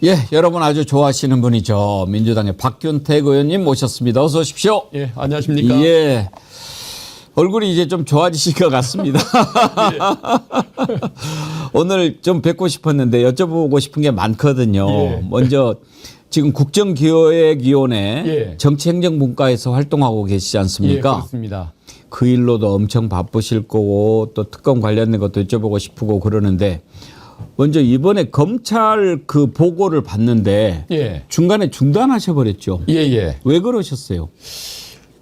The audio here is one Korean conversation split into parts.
예, 여러분 아주 좋아하시는 분이죠. 민주당의 박균택 의원님 모셨습니다. 어서 오십시오. 예, 안녕하십니까. 예. 얼굴이 이제 좀 좋아지실 것 같습니다. 오늘 좀 뵙고 싶었는데 여쭤보고 싶은 게 많거든요. 예. 먼저 지금 국정기획위원회 예. 정치행정분과에서 활동하고 계시지 않습니까? 예, 그렇습니다. 그 일로도 엄청 바쁘실 거고 또 특검 관련된 것도 여쭤보고 싶고 그러는데 먼저 이번에 검찰 그 보고를 봤는데 예. 중간에 중단하셔 버렸죠. 예, 예. 왜 그러셨어요?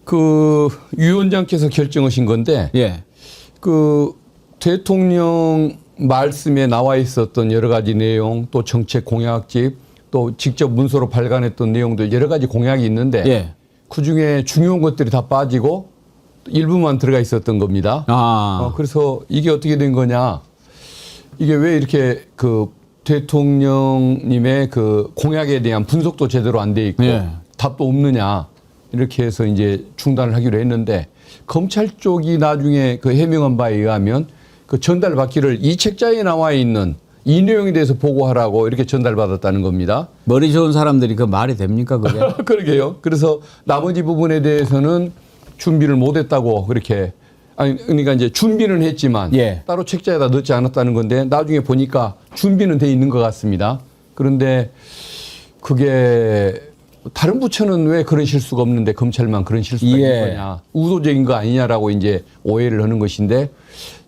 그 위원장께서 결정하신 건데 예. 그 대통령 말씀에 나와 있었던 여러 가지 내용 또 정책 공약집 또 직접 문서로 발간했던 내용도 여러 가지 공약이 있는데 예. 그중에 중요한 것들이 다 빠지고 일부만 들어가 있었던 겁니다. 그래서 이게 어떻게 된 거냐. 이게 왜 이렇게 그 대통령님의 그 공약에 대한 분석도 제대로 안 돼 있고 예. 답도 없느냐. 이렇게 해서 이제 중단을 하기로 했는데 검찰 쪽이 나중에 그 해명한 바에 의하면 그 전달받기를 이 책자에 나와 있는 이 내용에 대해서 보고하라고 이렇게 전달받았다는 겁니다. 머리 좋은 사람들이 그 말이 됩니까 그게? 그러게요. 그래서 나머지 부분에 대해서는 준비를 못했다고 그렇게 아니 그러니까 이제 준비는 했지만 예. 따로 책자에다 넣지 않았다는 건데 나중에 보니까 준비는 돼 있는 것 같습니다. 그런데 그게 다른 부처는 왜 그런 실수가 없는데 검찰만 그런 실수가 예. 있는 거냐. 의도적인 거 아니냐라고 이제 오해를 하는 것인데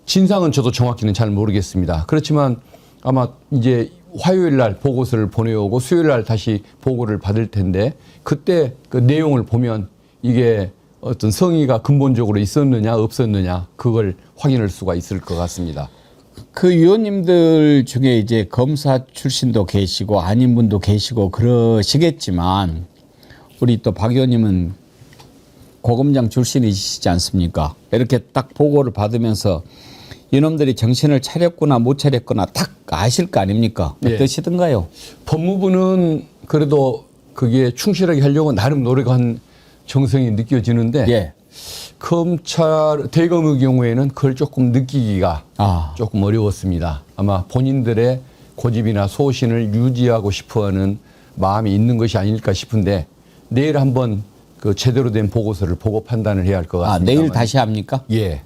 진상은 저도 정확히는 잘 모르겠습니다. 그렇지만 아마 이제 화요일 날 보고서를 보내오고 수요일 날 다시 보고를 받을 텐데 그때 그 내용을 보면 이게 어떤 성의가 근본적으로 있었느냐 없었느냐 그걸 확인할 수가 있을 것 같습니다. 그 위원님들 중에 이제 검사 출신도 계시고 아닌 분도 계시고 그러시겠지만 우리 또 박 의원님은 고검장 출신이시지 않습니까? 이렇게 딱 보고를 받으면서 이놈들이 정신을 차렸구나 못 차렸구나 딱 아실 거 아닙니까? 예. 어떠시던가요? 법무부는 그래도 그게 충실하게 하려고 나름 노력한 정성이 느껴지는데 예. 검찰 대검의 경우에는 그걸 조금 느끼기가 조금 어려웠습니다. 아마 본인들의 고집이나 소신을 유지하고 싶어하는 마음이 있는 것이 아닐까 싶은데 내일 한번 그 제대로 된 보고서를 보고 판단을 해야 할 것 같습니다. 내일 다시 합니까? 예.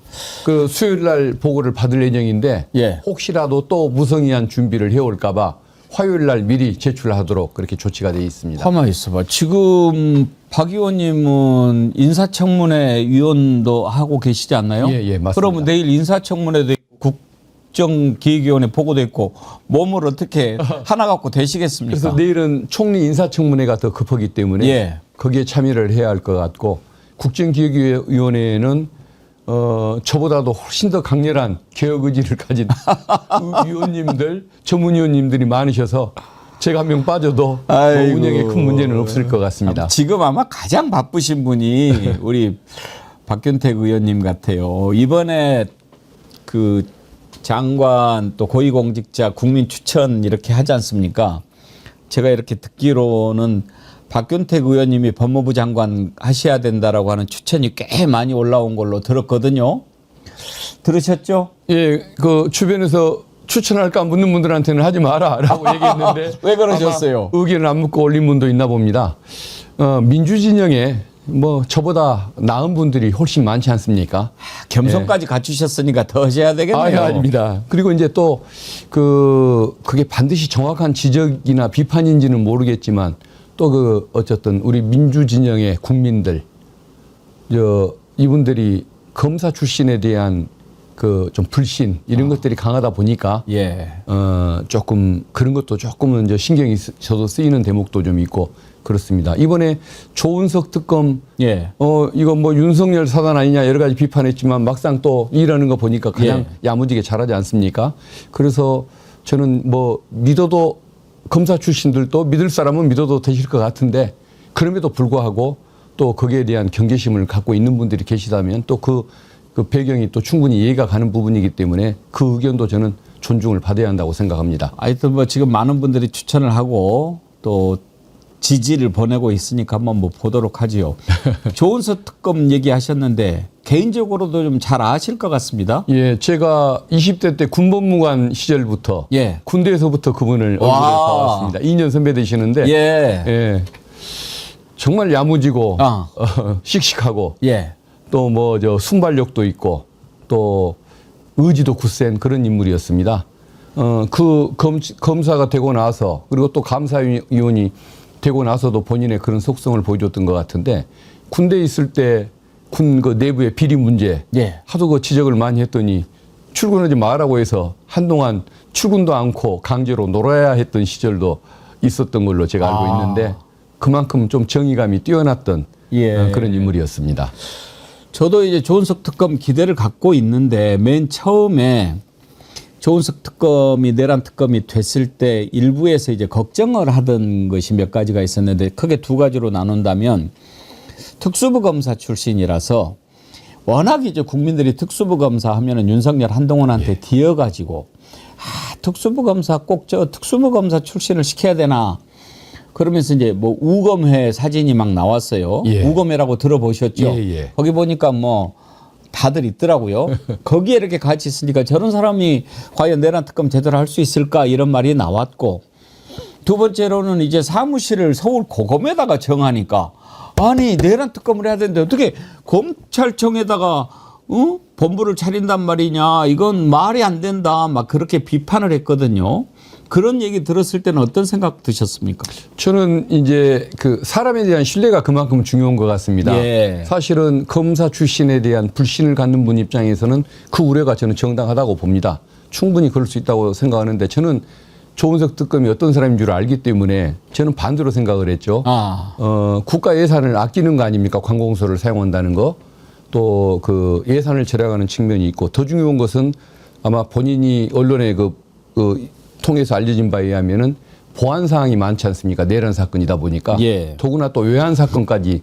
그 수요일 날 보고를 받을 예정인데 예. 혹시라도 또 무성의한 준비를 해올까봐 화요일 날 미리 제출하도록 그렇게 조치가 되어 있습니다. 가만히 있어봐. 지금 박 의원님은 인사청문회 위원도 하고 계시지 않나요? 예, 예, 맞습니다. 그러면 내일 인사청문회도 있고 국정기획위원회 보고도 있고 몸을 어떻게 하나 갖고 되시겠습니까? 그래서 내일은 총리 인사청문회가 더 급하기 때문에 예. 거기에 참여를 해야 할 것 같고 국정기획위원회에는 저보다도 훨씬 더 강렬한 개혁 의지를 가진 위원님들, 전문위원님들이 많으셔서 제가 한 명 빠져도 운영에 큰 문제는 없을 것 같습니다. 지금 아마 가장 바쁘신 분이 우리 박균택 의원님 같아요. 이번에 그 장관 또 고위공직자 국민 추천 이렇게 하지 않습니까? 제가 이렇게 듣기로는 박균택 의원님이 법무부 장관 하셔야 된다라고 하는 추천이 꽤 많이 올라온 걸로 들었거든요. 들으셨죠? 예, 그 주변에서 추천할까 묻는 분들한테는 하지 마라라고 얘기했는데 왜 그러셨어요? 의견을 안 묻고 올린 분도 있나 봅니다. 민주진영에 뭐 저보다 나은 분들이 훨씬 많지 않습니까? 겸손까지 갖추셨으니까 더 하셔야 되겠네요. 아닙니다. 그리고 이제 또 그게 반드시 정확한 지적이나 비판인지는 모르겠지만 또 그 어쨌든 우리 민주진영의 국민들 이분들이 검사 출신에 대한 그 좀 불신 이런 것들이 강하다 보니까 예. 조금 그런 것도 조금은 이제 신경이 저도 쓰이는 대목도 좀 있고 그렇습니다. 이번에 조은석 특검 예. 이거 뭐 윤석열 사단 아니냐 여러 가지 비판했지만 막상 또 일하는 거 보니까 가장 야무지게 잘하지 않습니까? 그래서 저는 뭐 믿어도 검사 출신들도 믿을 사람은 믿어도 되실 것 같은데 그럼에도 불구하고 또 거기에 대한 경계심을 갖고 있는 분들이 계시다면 또 그 배경이 또 충분히 이해가 가는 부분이기 때문에 그 의견도 저는 존중을 받아야 한다고 생각합니다. 하여튼 뭐 지금 많은 분들이 추천을 하고 또 지지를 보내고 있으니까 한번 뭐 보도록 하지요. 조은석 특검 얘기하셨는데 개인적으로도 좀 잘 아실 것 같습니다. 예, 제가 20대 때 군법무관 시절부터 예. 군대에서부터 그분을 얼굴에 와. 봐왔습니다. 2년 선배 되시는데 예. 예, 정말 야무지고 아. 씩씩하고 예. 또 뭐 저 순발력도 있고 또 의지도 굳센 그런 인물이었습니다. 그 검사가 되고 나서 그리고 또 감사위원이 되고 나서도 본인의 그런 속성을 보여줬던 것 같은데 군대에 있을 때 군 그 내부의 비리 문제 예. 하도 그 지적을 많이 했더니 출근하지 마라고 해서 한동안 출근도 않고 강제로 놀아야 했던 시절도 있었던 걸로 제가 알고 있는데 그만큼 좀 정의감이 뛰어났던 예. 그런 인물이었습니다. 저도 이제 조은석 특검 기대를 갖고 있는데 맨 처음에 조은석 특검이 내란 특검이 됐을 때 일부에서 이제 걱정을 하던 것이 몇 가지가 있었는데 크게 두 가지로 나눈다면 특수부 검사 출신이라서 워낙 이제 국민들이 특수부 검사 하면은 윤석열 한동훈한테 뒤어가지고 특수부 검사 꼭 저 특수부 검사 출신을 시켜야 되나 그러면서 이제 뭐 우검회 사진이 막 나왔어요. 예. 우검회라고 들어보셨죠? 예, 예. 거기 보니까 뭐 다들 있더라고요. 거기에 이렇게 같이 있으니까 저런 사람이 과연 내란 특검 제대로 할 수 있을까 이런 말이 나왔고 두 번째로는 이제 사무실을 서울 고검에다가 정하니까 아니 내란 특검을 해야 되는데 어떻게 검찰청에다가 본부를 차린단 말이냐 이건 말이 안 된다 막 그렇게 비판을 했거든요. 그런 얘기 들었을 때는 어떤 생각 드셨습니까? 저는 이제 그 사람에 대한 신뢰가 그만큼 중요한 것 같습니다. 예. 사실은 검사 출신에 대한 불신을 갖는 분 입장에서는 그 우려가 저는 정당하다고 봅니다. 충분히 그럴 수 있다고 생각하는데 저는 조은석 특검이 어떤 사람인 줄 알기 때문에 저는 반대로 생각을 했죠. 국가 예산을 아끼는 거 아닙니까? 관공서를 사용한다는 거. 또 그 예산을 절약하는 측면이 있고 더 중요한 것은 아마 본인이 언론에 통해서 알려진 바에 의하면은 보안 사항이 많지 않습니까? 내란 사건이다 보니까 예. 더구나 또 외환 사건까지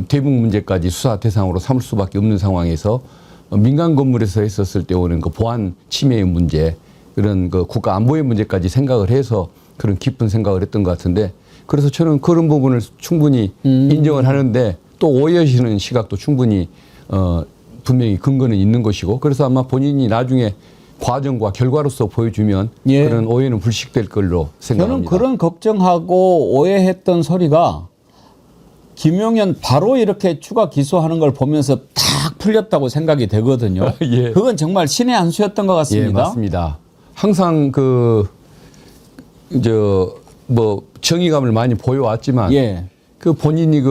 대북 문제까지 수사 대상으로 삼을 수밖에 없는 상황에서 민간 건물에서 했었을 때 오는 그 보안 침해의 문제 그런 그 국가 안보의 문제까지 생각을 해서 그런 깊은 생각을 했던 것 같은데 그래서 저는 그런 부분을 충분히 인정을 하는데 또 오해하시는 시각도 충분히 분명히 근거는 있는 것이고 그래서 아마 본인이 나중에 과정과 결과로서 보여주면 예. 그런 오해는 불식될 걸로 생각합니다. 저는 그런 걱정하고 오해했던 소리가 김용현 바로 이렇게 추가 기소하는 걸 보면서 탁 풀렸다고 생각이 되거든요. 예. 그건 정말 신의 한 수였던 것 같습니다. 예, 맞습니다. 항상 정의감을 많이 보여왔지만 예. 그 본인이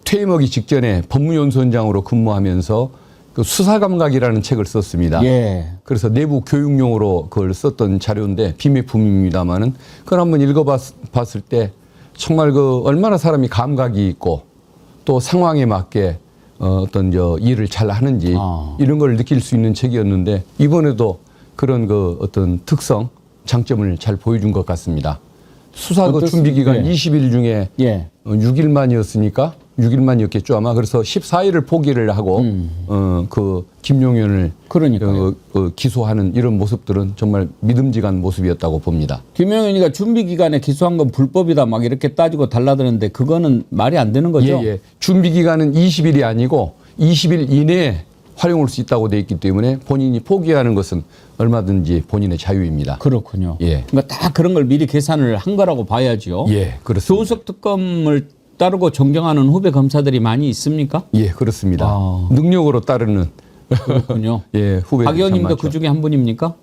퇴임하기 직전에 법무연수원장으로 근무하면서 그 수사감각이라는 책을 썼습니다. 예. 그래서 내부 교육용으로 그걸 썼던 자료인데 비매품입니다만은 그걸 한번 읽어봤을 때 정말 얼마나 사람이 감각이 있고 또 상황에 맞게 어떤 일을 잘 하는지 이런 걸 느낄 수 있는 책이었는데 이번에도 그런 어떤 특성, 장점을 잘 보여준 것 같습니다. 수사 준비 기간 20일 중에 6일만이었으니까 6일만이었겠죠 아마. 그래서 14일을 포기를 하고 그 김용현을 기소하는 이런 모습들은 정말 믿음직한 모습이었다고 봅니다. 김용현이가 준비 기간에 기소한 건 불법이다 막 이렇게 따지고 달라드는데 그거는 말이 안 되는 거죠? 예. 준비 기간은 20일이 아니고 20일 이내에 활용할 수 있다고 돼 있기 때문에 본인이 포기하는 것은 얼마든지 본인의 자유입니다. 그렇군요. 예. 그러니까 다 그런 걸 미리 계산을 한 거라고 봐야죠. 예, 그렇습니다. 조은석 특검을 따르고 존경하는 후배 검사들이 많이 있습니까? 예, 그렇습니다. 능력으로 따르는 그렇군요. 예, 후배. 박 의원님도 그 중에 한 분입니까?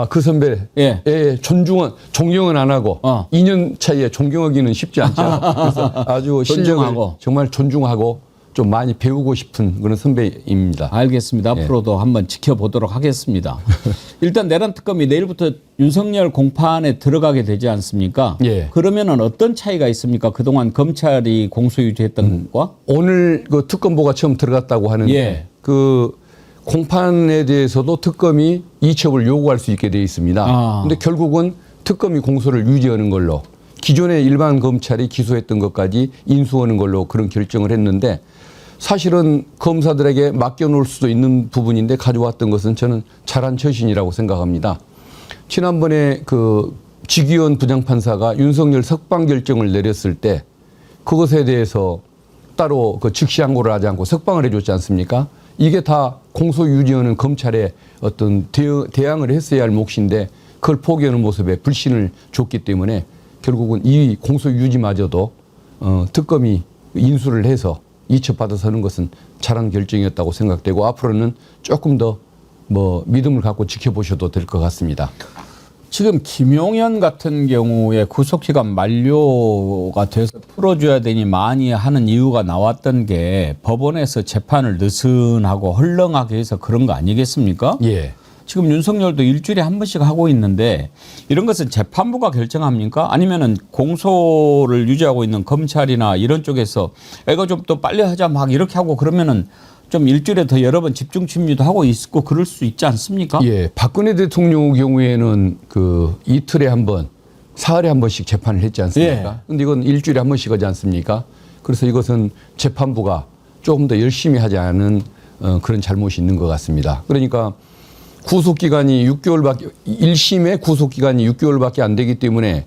그 선배. 예. 존경은 안 하고 2년 차이에 존경하기는 쉽지 않죠. 그래서 아주 실력을 정말 존중하고 좀 많이 배우고 싶은 그런 선배입니다. 알겠습니다. 앞으로도 한번 지켜보도록 하겠습니다. 일단 내란 특검이 내일부터 윤석열 공판에 들어가게 되지 않습니까? 예. 그러면은 어떤 차이가 있습니까? 그동안 검찰이 공소 유지했던 것과 오늘 그 특검보가 처음 들어갔다고 하는데 그 공판에 대해서도 특검이 이첩을 요구할 수 있게 돼 있습니다. 그런데 결국은 특검이 공소를 유지하는 걸로 기존의 일반 검찰이 기소했던 것까지 인수하는 걸로 그런 결정을 했는데 사실은 검사들에게 맡겨놓을 수도 있는 부분인데 가져왔던 것은 저는 잘한 처신이라고 생각합니다. 지난번에 그 지기현 부장판사가 윤석열 석방 결정을 내렸을 때 그것에 대해서 따로 그 즉시 항고를 하지 않고 석방을 해줬지 않습니까? 이게 다 공소유지하는 검찰의 어떤 대항을 했어야 할 몫인데 그걸 포기하는 모습에 불신을 줬기 때문에 결국은 이 공소유지마저도 특검이 인수를 해서 이첩받아서 하는 것은 잘한 결정이었다고 생각되고 앞으로는 조금 더 뭐 믿음을 갖고 지켜보셔도 될 것 같습니다. 지금 김용현 같은 경우에 구속기간 만료가 돼서 풀어줘야 되니 많이 하는 이유가 나왔던 게 법원에서 재판을 느슨하고 헐렁하게 해서 그런 거 아니겠습니까? 예. 지금 윤석열도 일주일에 한 번씩 하고 있는데 이런 것은 재판부가 결정합니까? 아니면은 공소를 유지하고 있는 검찰이나 이런 쪽에서 이거 좀 또 빨리 하자 막 이렇게 하고 그러면은 좀 일주일에 더 여러 번 집중 심리도 하고 있고 그럴 수 있지 않습니까? 예. 박근혜 대통령의 경우에는 그 이틀에 한 번, 사흘에 한 번씩 재판을 했지 않습니까? 그런데 이건 일주일에 한 번씩 하지 않습니까? 그래서 이것은 재판부가 조금 더 열심히 하지 않은 그런 잘못이 있는 것 같습니다. 그러니까 구속기간이 6개월밖에, 1심의 구속기간이 6개월밖에 안 되기 때문에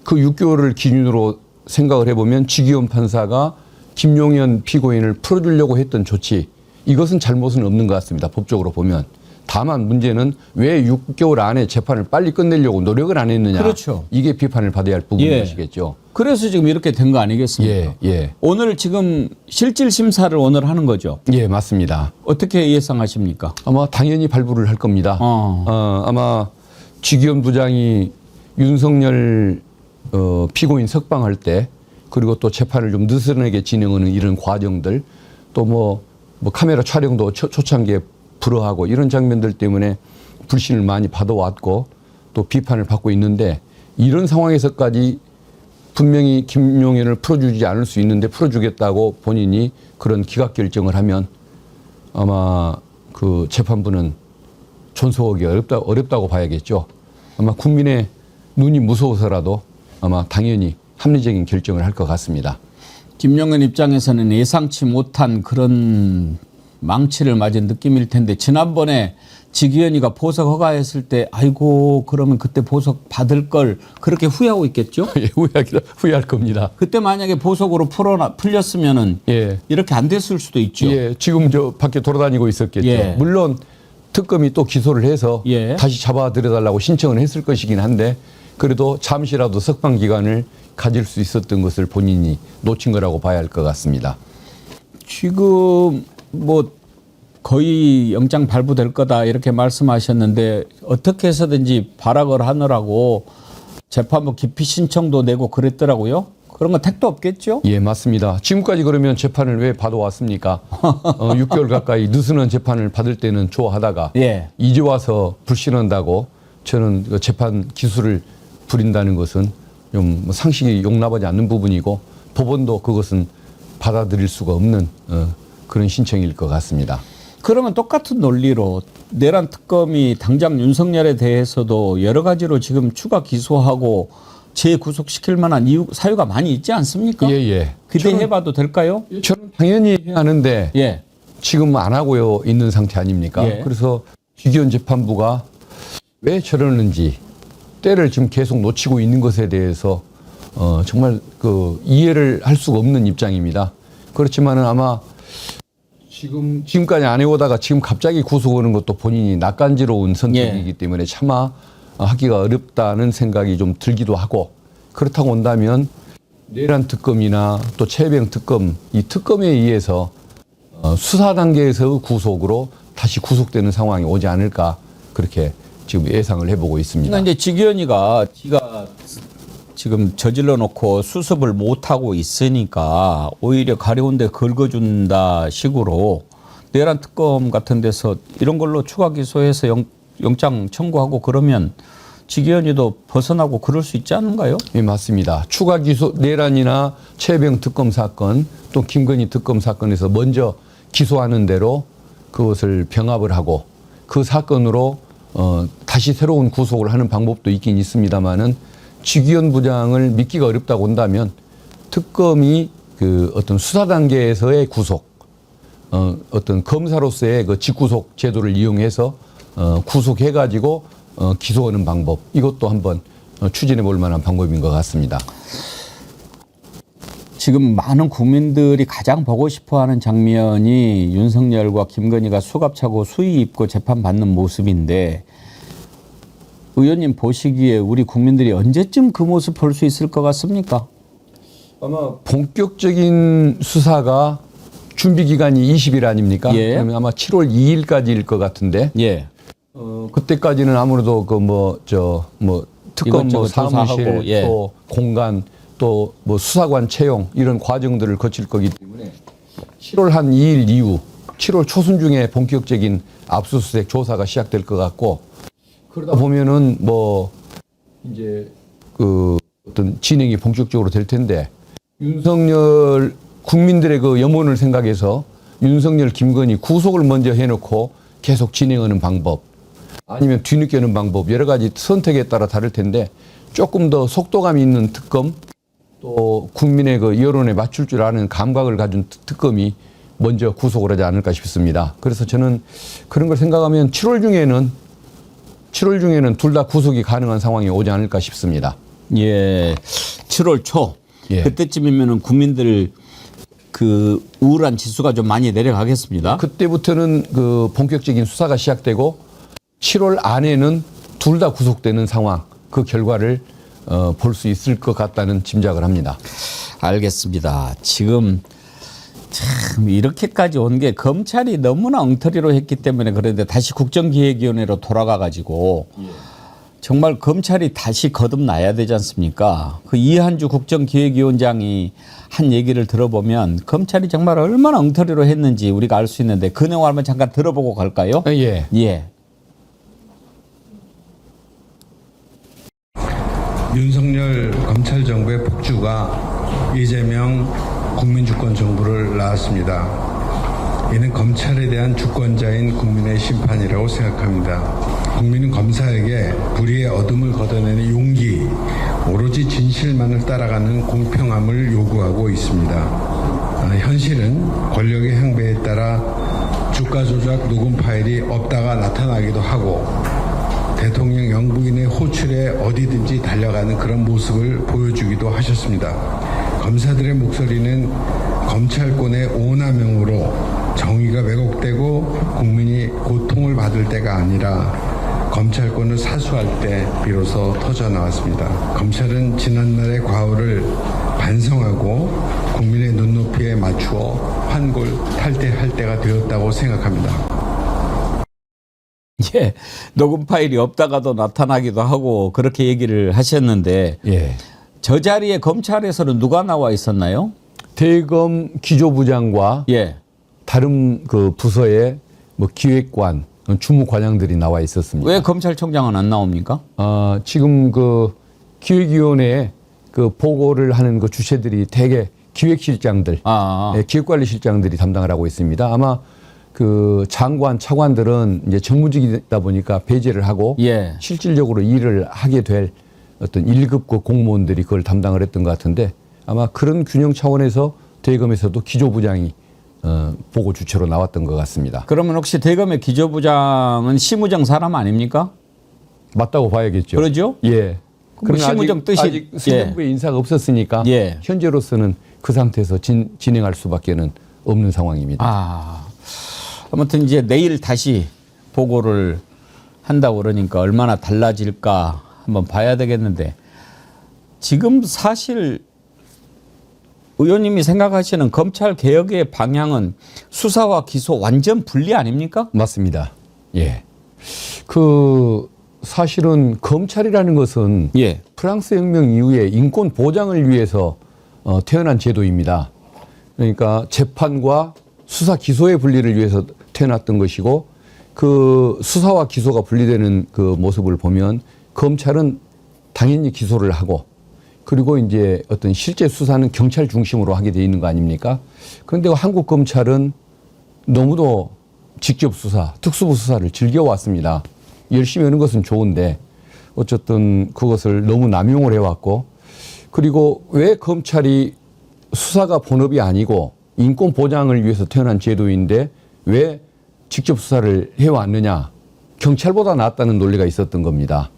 그 6개월을 기준으로 생각을 해보면 지기현 판사가 김용현 피고인을 풀어주려고 했던 조치, 이것은 잘못은 없는 것 같습니다. 법적으로 보면. 다만 문제는 왜 6개월 안에 재판을 빨리 끝내려고 노력을 안 했느냐. 그렇죠. 이게 비판을 받아야 할 부분인 것이겠죠. 그래서 지금 이렇게 된 거 아니겠습니까? 예, 예. 오늘 지금 실질 심사를 오늘 하는 거죠. 예, 맞습니다. 어떻게 예상하십니까? 아마 당연히 발부를 할 겁니다. 아마 지기현 부장이 윤석열 피고인 석방할 때 그리고 또 재판을 좀 느슨하게 진행하는 이런 과정들 또 뭐 카메라 촬영도 초창기에 불허하고 이런 장면들 때문에 불신을 많이 받아왔고 또 비판을 받고 있는데 이런 상황에서까지 분명히 김용현을 풀어주지 않을 수 있는데 풀어주겠다고 본인이 그런 기각 결정을 하면 아마 그 재판부는 존속하기 어렵다고 봐야겠죠. 아마 국민의 눈이 무서워서라도 아마 당연히 합리적인 결정을 할 것 같습니다. 김용현 입장에서는 예상치 못한 그런 망치를 맞은 느낌일 텐데 지난번에 지기현이가 보석 허가했을 때 아이고 그러면 그때 보석 받을 걸 그렇게 후회하고 있겠죠? 예, 후회할 겁니다. 그때 만약에 보석으로 풀렸으면은 예. 이렇게 안 됐을 수도 있죠. 예, 지금 저 밖에 돌아다니고 있었겠죠. 예. 물론 특검이 또 기소를 해서 예. 다시 잡아들여달라고 신청을 했을 것이긴 한데 그래도 잠시라도 석방 기간을 가질 수 있었던 것을 본인이 놓친 거라고 봐야 할 것 같습니다. 지금 뭐 거의 영장 발부될 거다 이렇게 말씀하셨는데 어떻게 해서든지 발악을 하느라고 재판부 기피 신청도 내고 그랬더라고요. 그런 건 택도 없겠죠? 예, 맞습니다. 지금까지 그러면 재판을 왜 받아왔습니까? 6개월 가까이 느슨한 재판을 받을 때는 좋아하다가 예. 이제 와서 불신한다고 저는 그 재판 기수를 부린다는 것은 좀 상식이 용납하지 않는 부분이고 법원도 그것은 받아들일 수가 없는 그런 신청일 것 같습니다. 그러면 똑같은 논리로 내란 특검이 당장 윤석열에 대해서도 여러 가지로 지금 추가 기소하고 재구속시킬 만한 사유가 많이 있지 않습니까? 예, 예. 기대해봐도 될까요? 저는 당연히 해야 하는데 예. 지금 안 하고 있는 상태 아닙니까? 예. 그래서 지기현 재판부가 왜 저러는지 때를 지금 계속 놓치고 있는 것에 대해서 정말 그 이해를 할 수가 없는 입장입니다. 그렇지만은 아마 지금까지 안 해오다가 지금 갑자기 구속하는 것도 본인이 낯간지러운 선택이기 때문에 차마 하기가 어렵다는 생각이 좀 들기도 하고 그렇다고 온다면 내란 특검이나 또 최병 특검 이 특검에 의해서 수사 단계에서 구속으로 다시 구속되는 상황이 오지 않을까 그렇게 지금 예상을 해보고 있습니다. 그러니까 이제 지기현이가 지가 지금 저질러 놓고 수습을 못 하고 있으니까 오히려 가려운데 긁어준다 식으로 내란 특검 같은 데서 이런 걸로 추가 기소해서 영장 청구하고 그러면 지기현이도 벗어나고 그럴 수 있지 않은가요? 네, 맞습니다. 추가 기소 내란이나 최병 특검 사건 또 김건희 특검 사건에서 먼저 기소하는 대로 그것을 병합을 하고 그 사건으로 다시 새로운 구속을 하는 방법도 있긴 있습니다만은 지기현 부장을 믿기가 어렵다고 온다면 특검이 그 어떤 수사 단계에서의 구속, 어떤 검사로서의 그 직구속 제도를 이용해서 구속해가지고 기소하는 방법 이것도 한번 추진해 볼 만한 방법인 것 같습니다. 지금 많은 국민들이 가장 보고 싶어하는 장면이 윤석열과 김건희가 수갑차고 수의 입고 재판받는 모습인데 의원님 보시기에 우리 국민들이 언제쯤 그 모습 볼 수 있을 것 같습니까? 아마 본격적인 수사가 준비 기간이 20일 아닙니까? 예. 그러면 아마 7월 2일까지일 것 같은데. 예. 그때까지는 아무래도 특검 이것저것 사무실 조사하고, 예. 또 공간 또 수사관 채용 이런 과정들을 거칠 거기 때문에 7월 한 2일 이후 7월 초순 중에 본격적인 압수수색 조사가 시작될 것 같고 그러다 보면은 이제 어떤 진행이 본격적으로 될 텐데 윤석열 국민들의 그 염원을 생각해서 윤석열 김건희 구속을 먼저 해놓고 계속 진행하는 방법 아니면 뒤늦게 하는 방법 여러 가지 선택에 따라 다를 텐데 조금 더 속도감 있는 특검 또 국민의 그 여론에 맞출 줄 아는 감각을 가진 특검이 먼저 구속을 하지 않을까 싶습니다. 그래서 저는 그런 걸 생각하면 7월 중에는 둘 다 구속이 가능한 상황이 오지 않을까 싶습니다. 예. 7월 초. 예. 그때쯤이면은 국민들 그 우울한 지수가 좀 많이 내려가겠습니다. 그때부터는 그 본격적인 수사가 시작되고 7월 안에는 둘 다 구속되는 상황 그 결과를 볼 수 있을 것 같다는 짐작을 합니다. 알겠습니다. 지금 참 이렇게까지 온 게 검찰이 너무나 엉터리로 했기 때문에 그런데 다시 국정기획위원회로 돌아가 가지고 정말 검찰이 다시 거듭나야 되지 않습니까? 그 이한주 국정기획위원장이 한 얘기를 들어보면 검찰이 정말 얼마나 엉터리로 했는지 우리가 알 수 있는데 그 내용을 한번 잠깐 들어보고 갈까요? 예. 예. 윤석열 검찰 정부의 폭주가 이재명 국민주권 정부를 낳았습니다. 이는 검찰에 대한 주권자인 국민의 심판이라고 생각합니다. 국민은 검사에게 불의의 어둠을 걷어내는 용기, 오로지 진실만을 따라가는 공평함을 요구하고 있습니다. 현실은 권력의 향배에 따라 주가 조작 녹음 파일이 없다가 나타나기도 하고 대통령 영부인의 호출에 어디든지 달려가는 그런 모습을 보여주기도 하셨습니다. 검사들의 목소리는 검찰권의 오남용으로 정의가 왜곡되고 국민이 고통을 받을 때가 아니라 검찰권을 사수할 때 비로소 터져나왔습니다. 검찰은 지난날의 과오를 반성하고 국민의 눈높이에 맞추어 환골 탈퇴할 때가 되었다고 생각합니다. 예. 녹음 파일이 없다가도 나타나기도 하고 그렇게 얘기를 하셨는데 예. 저 자리에 검찰에서는 누가 나와 있었나요? 대검 기조부장과 예. 다른 그 부서의 기획관, 주무관장들이 나와 있었습니다. 왜 검찰총장은 안 나옵니까? 지금 그 기획위원회에 그 보고를 하는 그 주체들이 대개 기획실장들, 예, 기획관리실장들이 담당을 하고 있습니다. 아마 그 장관, 차관들은 이제 정무직이다 보니까 배제를 하고 예. 실질적으로 일을 하게 될 어떤 1급 그 공무원들이 그걸 담당을 했던 것 같은데 아마 그런 균형 차원에서 대검에서도 기조부장이 보고 주체로 나왔던 것 같습니다. 그러면 혹시 대검의 기조부장은 심우정 사람 아닙니까? 맞다고 봐야겠죠. 그러죠? 예. 그럼 심우정 뜻이 아직 승정부에 인사가 없었으니까 예. 현재로서는 그 상태에서 진행할 수밖에는 없는 상황입니다. 아무튼 이제 내일 다시 보고를 한다고 그러니까 얼마나 달라질까 한번 봐야 되겠는데 지금 사실 의원님이 생각하시는 검찰 개혁의 방향은 수사와 기소 완전 분리 아닙니까? 맞습니다. 예. 그 사실은 검찰이라는 것은 예. 프랑스 혁명 이후에 인권 보장을 위해서 태어난 제도입니다. 그러니까 재판과 수사 기소의 분리를 위해서 태어났던 것이고 그 수사와 기소가 분리되는 그 모습을 보면 검찰은 당연히 기소를 하고 그리고 이제 어떤 실제 수사는 경찰 중심으로 하게 돼 있는 거 아닙니까? 그런데 한국 검찰은 너무도 직접 수사, 특수부 수사를 즐겨왔습니다. 열심히 하는 것은 좋은데 어쨌든 그것을 너무 남용을 해왔고 그리고 왜 검찰이 수사가 본업이 아니고 인권 보장을 위해서 태어난 제도인데 왜 직접 수사를 해왔느냐. 경찰보다 낫다는 논리가 있었던 겁니다.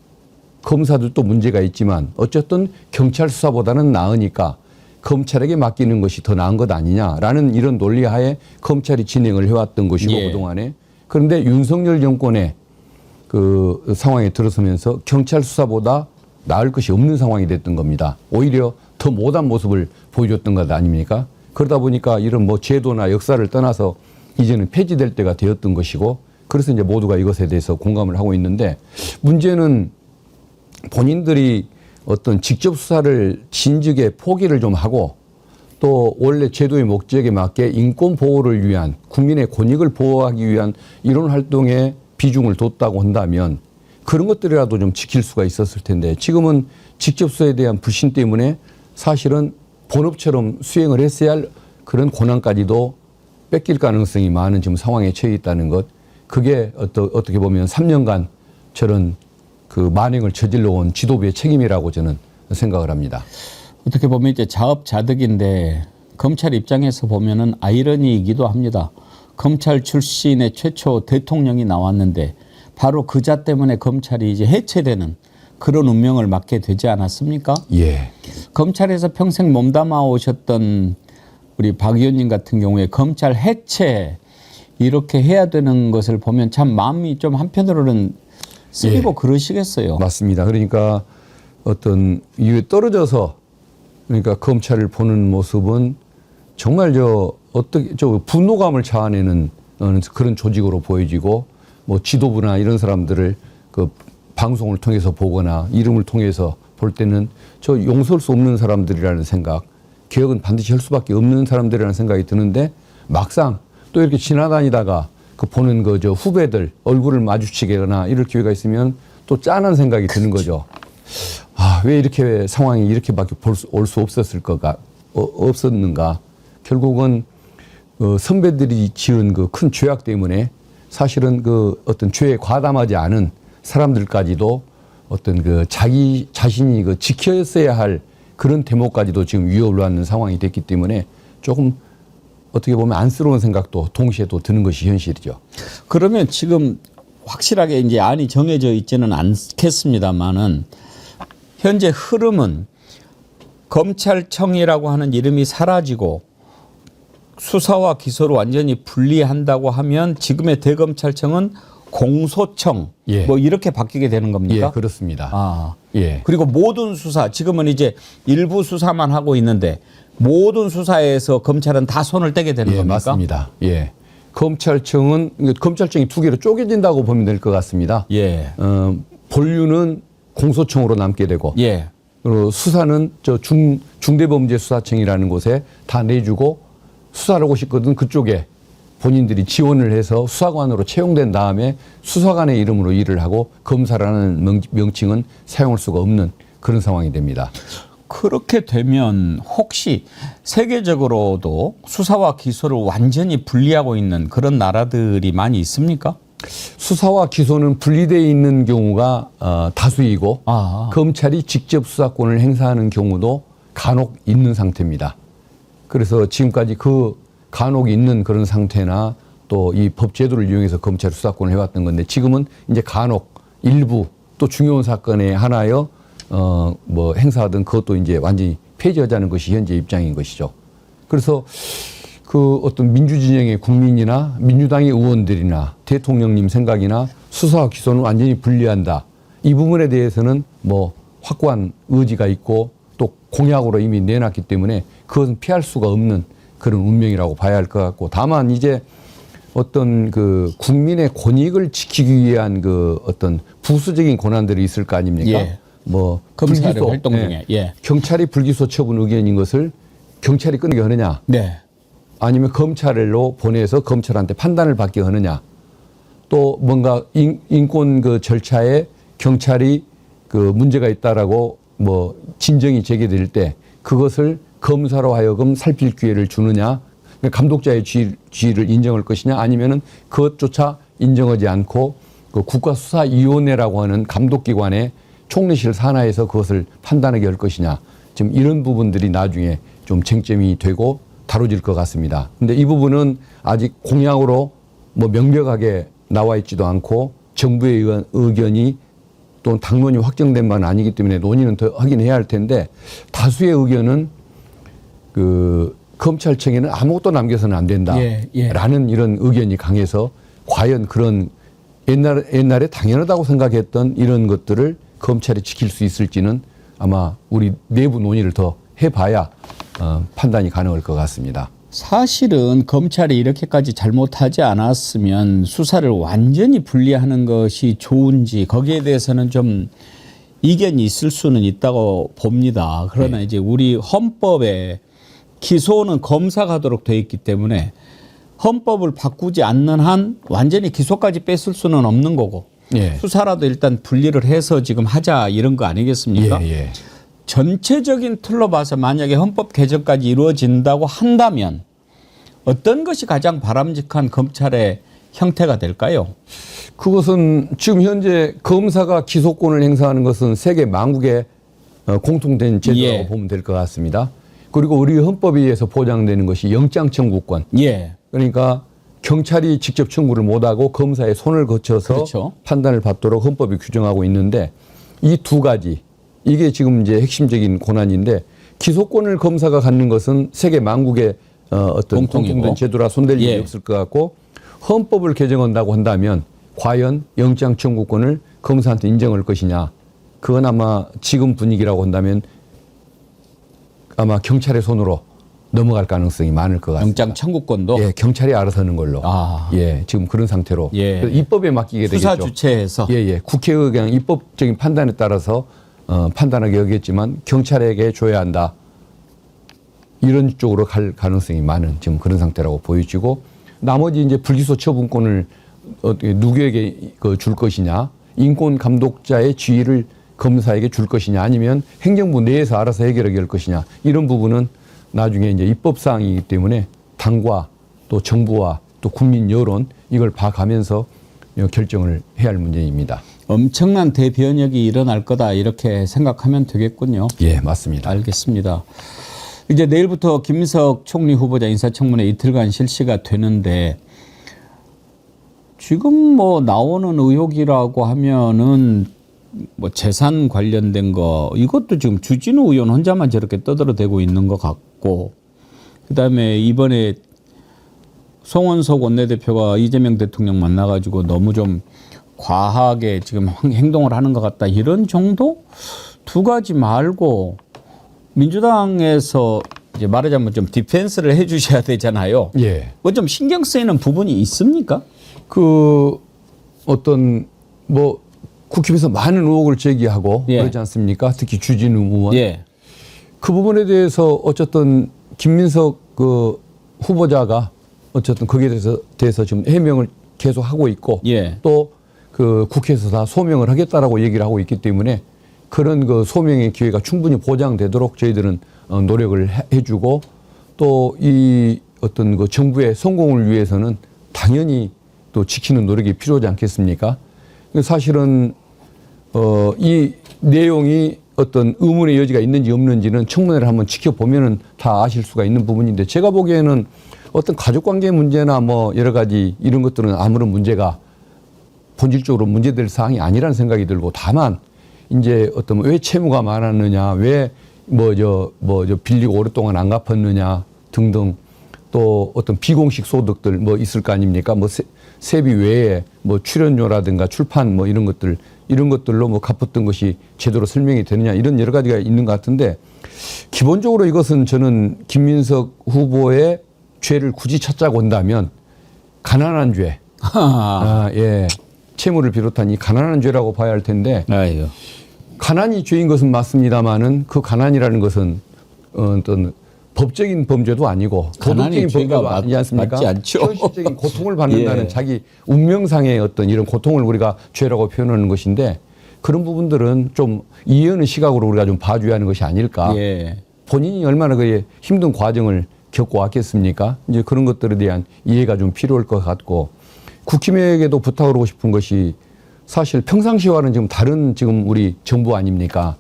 검사들도 문제가 있지만 어쨌든 경찰 수사보다는 나으니까 검찰에게 맡기는 것이 더 나은 것 아니냐라는 이런 논리하에 검찰이 진행을 해왔던 것이고 예. 그동안에. 그런데 윤석열 정권의 그 상황에 들어서면서 경찰 수사보다 나을 것이 없는 상황이 됐던 겁니다. 오히려 더 못한 모습을 보여줬던 것 아닙니까? 그러다 보니까 이런 뭐 제도나 역사를 떠나서 이제는 폐지될 때가 되었던 것이고, 그래서 이제 모두가 이것에 대해서 공감을 하고 있는데, 문제는 본인들이 어떤 직접 수사를 진즉에 포기를 좀 하고, 또 원래 제도의 목적에 맞게 인권 보호를 위한, 국민의 권익을 보호하기 위한 이런 활동에 비중을 뒀다고 한다면 그런 것들이라도 좀 지킬 수가 있었을 텐데, 지금은 직접 수사에 대한 불신 때문에 사실은 본업처럼 수행을 했어야 할 그런 권한까지도 뺏길 가능성이 많은 지금 상황에 처해 있다는 것, 그게 어떻게 보면 3년간 저런 그 만행을 저질러 온 지도부의 책임이라고 저는 생각을 합니다. 어떻게 보면 이제 자업자득인데 검찰 입장에서 보면은 아이러니이기도 합니다. 검찰 출신의 최초 대통령이 나왔는데 바로 그자 때문에 검찰이 이제 해체되는 그런 운명을 맞게 되지 않았습니까? 예. 검찰에서 평생 몸담아 오셨던 우리 박 의원님 같은 경우에 검찰 해체 이렇게 해야 되는 것을 보면 참 마음이 좀 한편으로는 쓰리고 예. 그러시겠어요. 맞습니다. 그러니까 어떤 이에 떨어져서 그러니까 검찰을 보는 모습은 정말 저 분노감을 자아내는 그런 조직으로 보여지고, 뭐 지도부나 이런 사람들을 그 방송을 통해서 보거나 이름을 통해서 볼 때는 저 용서할 수 없는 사람들이라는 생각, 개혁은 반드시 할 수밖에 없는 사람들이라는 생각이 드는데, 막상 또 이렇게 지나다니다가 그 보는 그 저 후배들 얼굴을 마주치거나 이럴 기회가 있으면 또 짠한 생각이 드는 거죠. 아, 왜 이렇게 상황이 이렇게밖에 올 수 없었는가. 결국은 선배들이 지은 그 큰 죄악 때문에 사실은 그 어떤 죄에 과담하지 않은 사람들까지도 어떤 그 자기 자신이 그 지켰어야 할 그런 대목까지도 지금 위협을 받는 상황이 됐기 때문에 조금 어떻게 보면 안쓰러운 생각도 동시에 또 드는 것이 현실이죠. 그러면 지금 확실하게 이제 안이 정해져 있지는 않겠습니다만은 현재 흐름은 검찰청이라고 하는 이름이 사라지고 수사와 기소를 완전히 분리한다고 하면 지금의 대검찰청은 공소청 예. 뭐 이렇게 바뀌게 되는 겁니까? 예, 그렇습니다. 아. 예. 그리고 모든 수사 지금은 이제 일부 수사만 하고 있는데 모든 수사에서 검찰은 다 손을 떼게 되는 예, 겁니까? 맞습니다. 예. 검찰청이 두 개로 쪼개진다고 보면 될 것 같습니다. 예. 본류는 공소청으로 남게 되고, 예. 그리고 수사는 저 중대범죄수사청이라는 곳에 다 내주고, 수사를 하고 싶거든 그쪽에 본인들이 지원을 해서 수사관으로 채용된 다음에 수사관의 이름으로 일을 하고 검사라는 명칭은 사용할 수가 없는 그런 상황이 됩니다. 그렇게 되면 혹시 세계적으로도 수사와 기소를 완전히 분리하고 있는 그런 나라들이 많이 있습니까? 수사와 기소는 분리되어 있는 경우가 다수이고, 아. 검찰이 직접 수사권을 행사하는 경우도 간혹 있는 상태입니다. 그래서 지금까지 그 간혹 있는 그런 상태나 또 이 법제도를 이용해서 검찰 수사권을 해왔던 건데, 지금은 이제 간혹 일부 또 중요한 사건에 하나여 뭐 행사하던 그것도 이제 완전히 폐지하자는 것이 현재 입장인 것이죠. 그래서 그 어떤 민주진영의 국민이나 민주당의 의원들이나 대통령님 생각이나 수사와 기소는 완전히 분리한다. 이 부분에 대해서는 뭐 확고한 의지가 있고 또 공약으로 이미 내놨기 때문에 그것은 피할 수가 없는 그런 운명이라고 봐야 할 것 같고, 다만 이제 어떤 그 국민의 권익을 지키기 위한 그 어떤 부수적인 권한들이 있을 거 아닙니까? 예. 뭐 검찰의 불기소, 활동 중에. 예. 경찰이 불기소 처분 의견인 것을 경찰이 끝내게 하느냐, 네. 아니면 검찰로 보내서 검찰한테 판단을 받게 하느냐, 또 뭔가 인권 그 절차에 경찰이 그 문제가 있다라고 뭐 진정이 제기될 때 그것을 검사로 하여금 살필 기회를 주느냐, 감독자의 지위를 인정할 것이냐, 아니면은 그것조차 인정하지 않고 그 국가수사위원회라고 하는 감독기관의 총리실 산하에서 그것을 판단하게 할 것이냐, 지금 이런 부분들이 나중에 좀 쟁점이 되고 다뤄질 것 같습니다. 근데 이 부분은 아직 공약으로 뭐 명백하게 나와 있지도 않고 정부의 의견이 또 당론이 확정된 바는 아니기 때문에 논의는 더 하긴 해야 할 텐데, 다수의 의견은 그 검찰청에는 아무것도 남겨서는 안 된다라는 예. 이런 의견이 강해서 과연 그런 옛날에 당연하다고 생각했던 이런 것들을 검찰이 지킬 수 있을지는 아마 우리 내부 논의를 더 해봐야 판단이 가능할 것 같습니다. 사실은 검찰이 이렇게까지 잘못하지 않았으면 수사를 완전히 분리하는 것이 좋은지 거기에 대해서는 좀 이견이 있을 수는 있다고 봅니다. 그러나 이제 우리 헌법에 기소는 검사가 하도록 되어 있기 때문에 헌법을 바꾸지 않는 한 완전히 기소까지 뺐을 수는 없는 거고 예. 수사라도 일단 분리를 해서 지금 하자 이런 거 아니겠습니까? 예, 예. 전체적인 틀로 봐서 만약에 헌법 개정까지 이루어진다고 한다면 어떤 것이 가장 바람직한 검찰의 형태가 될까요? 그것은 지금 현재 검사가 기소권을 행사하는 것은 세계 만국의 공통된 제도라고 예. 보면 될 것 같습니다. 그리고 우리 헌법에 의해서 보장되는 것이 영장 청구권. 예. 그러니까 경찰이 직접 청구를 못하고 검사의 손을 거쳐서 그렇죠. 판단을 받도록 헌법이 규정하고 있는데 이 두 가지 이게 지금 이제 핵심적인 권한인데 기소권을 검사가 갖는 것은 세계 만국의 어떤 공통이고. 공통된 제도라 손댈 일이 예. 없을 것 같고 헌법을 개정한다고 한다면 과연 영장 청구권을 검사한테 인정할 것이냐 그건 아마 지금 분위기라고 한다면 아마 경찰의 손으로 넘어갈 가능성이 많을 것 같습니다. 영장 청구권도 예, 경찰이 알아서 하는 걸로. 아. 예, 지금 그런 상태로. 예. 그래서 입법에 맡기게 수사 되겠죠. 주체에서 예, 예. 국회의 그냥 입법적인 판단에 따라서 판단하게 여겼지만 경찰에게 줘야 한다. 이런 쪽으로 갈 가능성이 많은 지금 그런 상태라고 보여지고 나머지 이제 불기소 처분권을 어떻게 누구에게 줄 것이냐, 인권 감독자의 지위를 검사에게 줄 것이냐, 아니면 행정부 내에서 알아서 해결하게 할 것이냐 이런 부분은 나중에 이제 입법 사항이기 때문에 당과 또 정부와 또 국민 여론 이걸 봐가면서 결정을 해야 할 문제입니다. 엄청난 대변혁이 일어날 거다 이렇게 생각하면 되겠군요. 예, 맞습니다. 알겠습니다. 이제 내일부터 김민석 총리 후보자 인사청문회 이틀간 실시가 되는데 지금 뭐 나오는 의혹이라고 하면은 뭐 재산 관련된 거 이것도 지금 주진우 의원 혼자만 저렇게 떠들어대고 있는 것 같고 그다음에 이번에 송원석 원내대표가 이재명 대통령 만나가지고 너무 좀 과하게 지금 행동을 하는 것 같다 이런 정도? 두 가지 말고 민주당에서 이제 말하자면 좀 디펜스를 해 주셔야 되잖아요. 예. 뭐 좀 신경 쓰이는 부분이 있습니까? 그 어떤 뭐 국힘에서 많은 의혹을 제기하고 예. 그러지 않습니까? 특히 주진우 의원. 예. 그 부분에 대해서 어쨌든 김민석 그 후보자가 어쨌든 거기에 대해서 지금 해명을 계속 하고 있고 예. 또 그 국회에서 다 소명을 하겠다라고 얘기를 하고 있기 때문에 그런 그 소명의 기회가 충분히 보장되도록 저희들은 노력을 해주고 또 이 어떤 그 정부의 성공을 위해서는 당연히 또 지키는 노력이 필요하지 않겠습니까? 사실은 이 내용이 어떤 의문의 여지가 있는지 없는지는 청문회를 한번 지켜보면은 다 아실 수가 있는 부분인데 제가 보기에는 어떤 가족관계 문제나 뭐 여러 가지 이런 것들은 아무런 문제가 본질적으로 문제될 사항이 아니라는 생각이 들고 다만 이제 어떤 왜 채무가 많았느냐 왜 뭐 저 빌리고 오랫동안 안 갚았느냐 등등 또 어떤 비공식 소득들 뭐 있을 거 아닙니까? 뭐 세비 외에 뭐 출연료라든가 출판 뭐 이런 것들로 뭐 갚았던 것이 제대로 설명이 되느냐 이런 여러 가지가 있는 것 같은데 기본적으로 이것은 저는 김민석 후보의 죄를 굳이 찾자고 한다면 가난한 죄, 예, 채무를 비롯한 이 가난한 죄라고 봐야 할 텐데 아이고. 가난이 죄인 것은 맞습니다만은 그 가난이라는 것은 어떤 법적인 범죄도 아니고 가난이 도덕적인 죄가 범죄가 아니지 않습니까? 맞지 않죠. 현실적인 고통을 받는다는 예. 자기 운명상의 어떤 이런 고통을 우리가 죄라고 표현하는 것인데 그런 부분들은 좀 이해하는 시각으로 우리가 좀 봐줘야 하는 것이 아닐까. 예. 본인이 얼마나 그 힘든 과정을 겪고 왔겠습니까? 이제 그런 것들에 대한 이해가 좀 필요할 것 같고 국힘에게도 부탁을 하고 싶은 것이 사실 평상시와는 좀 다른 지금 우리 정부 아닙니까?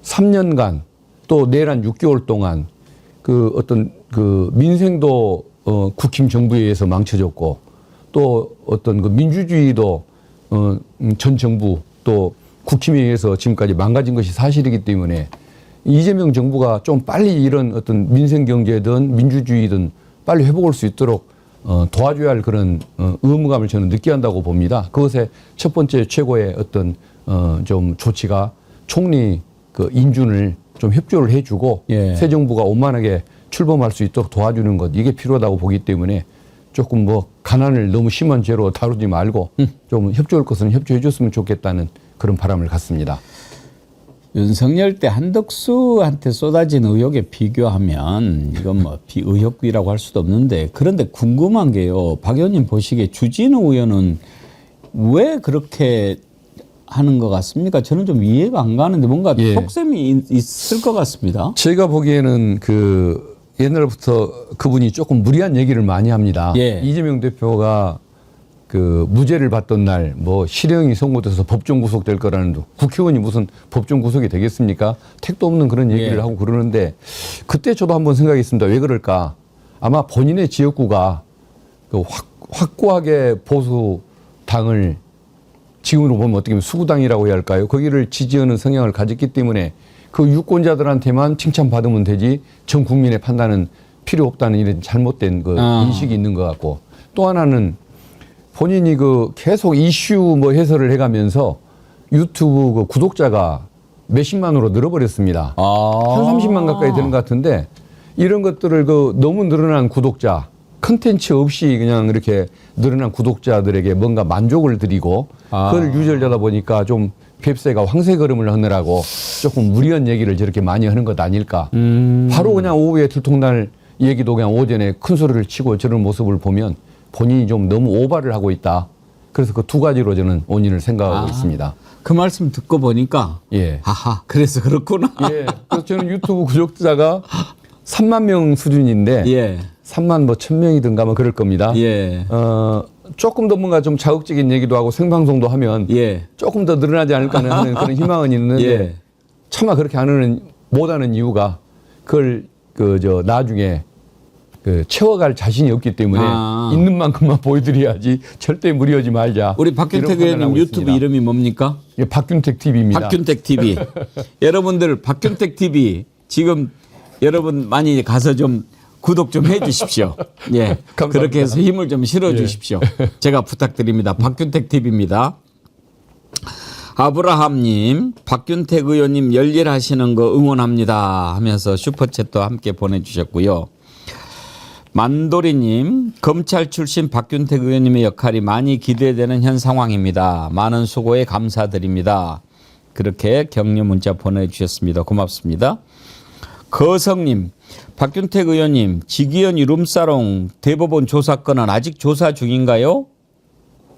3년간 또 내란 6개월 동안 그 어떤 그 민생도 국힘 정부에 의해서 망쳐졌고 또 어떤 그 민주주의도 전 정부 또 국힘에 의해서 지금까지 망가진 것이 사실이기 때문에 이재명 정부가 좀 빨리 이런 어떤 민생 경제든 민주주의든 빨리 회복할 수 있도록 도와줘야 할 그런 의무감을 저는 느껴야 한다고 봅니다. 그것의 첫 번째 최고의 어떤 좀 조치가 총리 그 인준을 좀 협조를 해주고 예. 새 정부가 원만하게 출범할 수 있도록 도와주는 것, 이게 필요하다고 보기 때문에 조금 뭐 가난을 너무 심한 죄로 다루지 말고 좀 협조할 것은 협조해 줬으면 좋겠다는 그런 바람을 갖습니다. 윤석열 때 한덕수한테 쏟아진 의혹에 비교하면 이건 뭐 비의혹이라고 할 수도 없는데, 그런데 궁금한 게요. 박 의원님 보시기에 주진우 의원은 왜 그렇게 하는 것 같습니까? 저는 좀 이해가 안 가는데 뭔가 예. 속셈이 있을 것 같습니다. 제가 보기에는 그 옛날부터 그분이 조금 무리한 얘기를 많이 합니다. 예. 이재명 대표가 그 무죄를 받던 날 뭐 실형이 선고돼서 법정 구속될 거라는, 국회의원이 무슨 법정 구속이 되겠습니까? 택도 없는 그런 얘기를 예. 하고 그러는데, 그때 저도 한번 생각했습니다. 왜 그럴까? 아마 본인의 지역구가 그 확고하게 보수 당을, 지금으로 보면 어떻게 보면 수구당이라고 해야 할까요? 거기를 지지하는 성향을 가졌기 때문에 그 유권자들한테만 칭찬받으면 되지 전 국민의 판단은 필요 없다는 이런 잘못된 그 인식이 있는 것 같고, 또 하나는 본인이 그 계속 이슈 뭐 해설을 해가면서 유튜브 그 구독자가 몇십만으로 늘어버렸습니다. 한 30만 가까이 되는 것 같은데, 이런 것들을 그 너무 늘어난 구독자, 컨텐츠 없이 그냥 이렇게 늘어난 구독자들에게 뭔가 만족을 드리고 그걸 유지하려다 보니까 좀 뱁새가 황새 걸음을 하느라고 조금 무리한 얘기를 저렇게 많이 하는 것 아닐까. 바로 그냥 오후에 들통날 얘기도 그냥 오전에 큰 소리를 치고 저런 모습을 보면 본인이 좀 너무 오바를 하고 있다. 그래서 그 두 가지로 저는 원인을 생각하고 있습니다. 그 말씀 듣고 보니까 예. 아하, 그래서 그렇구나. 예. 그래서 저는 유튜브 구독자가 3만 명 수준인데 예. 3만 뭐 1,000명이든가 뭐 그럴 겁니다. 예. 조금 더 뭔가 좀 자극적인 얘기도 하고 생방송도 하면 예. 조금 더 늘어나지 않을까 하는 그런 희망은 있는데 예. 차마 그렇게 못하는 이유가 그걸 나중에 채워갈 자신이 없기 때문에 있는 만큼만 보여드려야지 절대 무리하지 말자. 우리 박균택 이런 의원님 판단하고 유튜브 있습니다. 이름이 뭡니까? 예, 박균택 TV입니다. 박균택 TV. 여러분들 박균택 TV 지금 여러분 많이 가서 좀 구독 좀 해주십시오. 예, 감사합니다. 그렇게 해서 힘을 좀 실어주십시오. 제가 부탁드립니다. 박균택 TV입니다. 아브라함님, 박균택 의원님 열일하시는 거 응원합니다 하면서 슈퍼챗도 함께 보내주셨고요. 만도리님, 검찰 출신 박균택 의원님의 역할이 많이 기대되는 현 상황입니다. 많은 수고에 감사드립니다. 그렇게 격려 문자 보내주셨습니다. 고맙습니다. 거성님, 박균택 의원님, 지기현 이룸사롱 대법원 조사 건은 아직 조사 중인가요?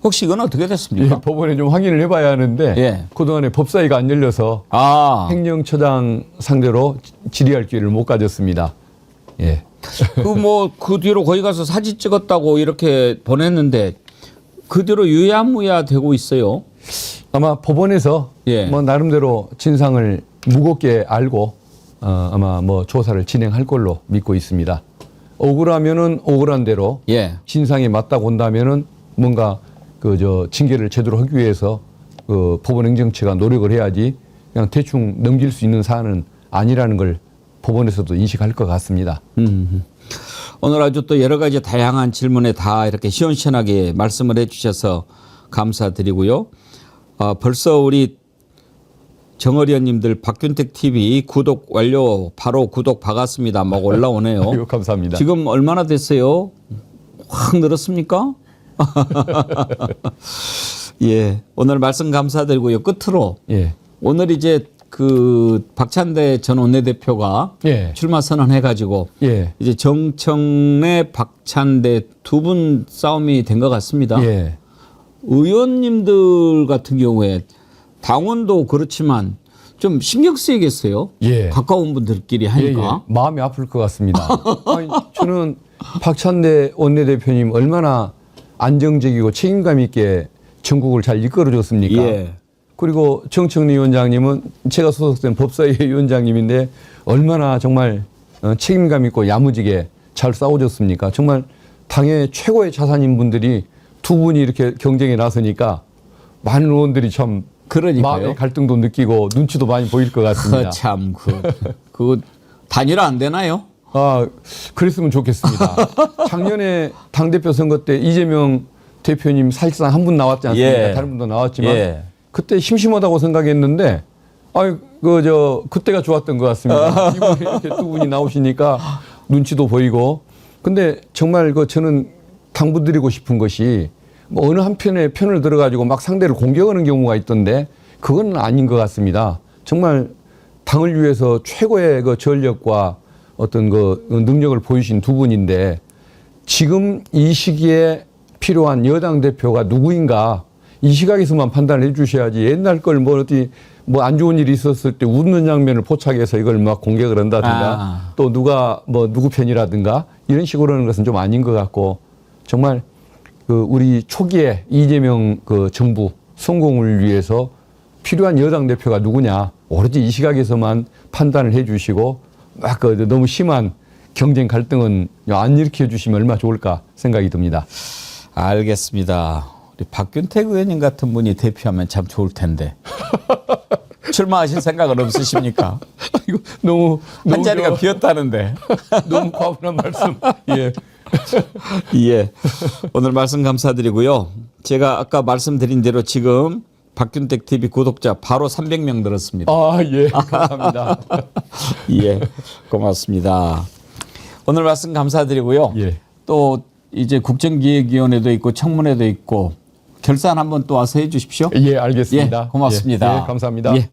혹시 이건 어떻게 됐습니까? 예, 법원에 좀 확인을 해봐야 하는데 예. 그동안에 법사위가 안 열려서 행정처장 상대로 질의할 기회를 못 가졌습니다. 예. 그 뒤로 거기 가서 사진 찍었다고 이렇게 보냈는데 그 뒤로 유야무야 되고 있어요. 아마 법원에서 예. 뭐 나름대로 진상을 무겁게 알고 아마 뭐 조사를 진행할 걸로 믿고 있습니다. 억울하면은 억울한 대로 예. 진상이 맞다고 본다면은 뭔가 징계를 제대로 하기 위해서 그 법원 행정처가 노력을 해야지 그냥 대충 넘길 수 있는 사안은 아니라는 걸 법원에서도 인식할 것 같습니다. 오늘 아주 또 여러 가지 다양한 질문에 다 이렇게 시원시원하게 말씀을 해주셔서 감사드리고요. 벌써 우리 정의원님들 박균택 TV 구독 완료, 바로 구독 박았습니다. 막 올라오네요. 아이고, 감사합니다. 지금 얼마나 됐어요? 확 늘었습니까? 예, 오늘 말씀 감사드리고요. 끝으로 예. 오늘 이제 그 박찬대 전 원내대표가 예. 출마 선언해가지고 예. 이제 정청래, 박찬대 두 분 싸움이 된 것 같습니다. 예. 의원님들 같은 경우에 당원도 그렇지만 좀 신경 쓰이겠어요. 예. 가까운 분들끼리 예, 하니까. 예. 마음이 아플 것 같습니다. 아니, 저는 박찬대 원내대표님 얼마나 안정적이고 책임감 있게 전국을 잘 이끌어줬습니까? 예. 그리고 정청래 위원장님은 제가 소속된 법사위 위원장님인데 얼마나 정말 책임감 있고 야무지게 잘 싸워줬습니까? 정말 당의 최고의 자산인 분들이 두 분이 이렇게 경쟁에 나서니까 많은 의원들이 참 그러니까요. 마음의 갈등도 느끼고 눈치도 많이 보일 것 같습니다. 참, 그 단일화 안 되나요? 아, 그랬으면 좋겠습니다. 작년에 당대표 선거 때 이재명 대표님 사실상 한 분 나왔지 않습니까? 예. 다른 분도 나왔지만 예. 그때 심심하다고 생각했는데 그때가 좋았던 것 같습니다. 이번에 이렇게 두 분이 나오시니까 눈치도 보이고 근데 정말 저는 당부드리고 싶은 것이 뭐 어느 한편의 편을 들어가지고 막 상대를 공격하는 경우가 있던데 그건 아닌 것 같습니다. 정말 당을 위해서 최고의 그 전력과 어떤 그 능력을 보이신 두 분인데 지금 이 시기에 필요한 여당 대표가 누구인가 이 시각에서만 판단을 해 주셔야지 옛날 걸 뭐 어디 뭐 안 좋은 일이 있었을 때 웃는 장면을 포착해서 이걸 막 공격을 한다든가 또 누가 뭐 누구 편이라든가 이런 식으로 하는 것은 좀 아닌 것 같고 정말 그 우리 초기에 이재명 그 정부 성공을 위해서 필요한 여당 대표가 누구냐 오로지 이 시각에서만 판단을 해 주시고 막 너무 심한 경쟁 갈등은 안 일으켜 주시면 얼마나 좋을까 생각이 듭니다. 알겠습니다. 우리 박균택 의원님 같은 분이 대표하면 참 좋을 텐데. 출마하실 생각은 없으십니까? 이거 너무 한 자리가 비었다는데. 너무 과분한 말씀. 예. 예. 오늘 말씀 감사드리고요. 제가 아까 말씀드린 대로 지금 박균택 TV 구독자 바로 300명 늘었습니다. 아, 예. 감사합니다. 예. 고맙습니다. 오늘 말씀 감사드리고요. 예. 또 이제 국정기획위원회도 있고 청문회도 있고 결산 한번 또 와서 해 주십시오. 예, 알겠습니다. 예, 고맙습니다. 예, 감사합니다. 예.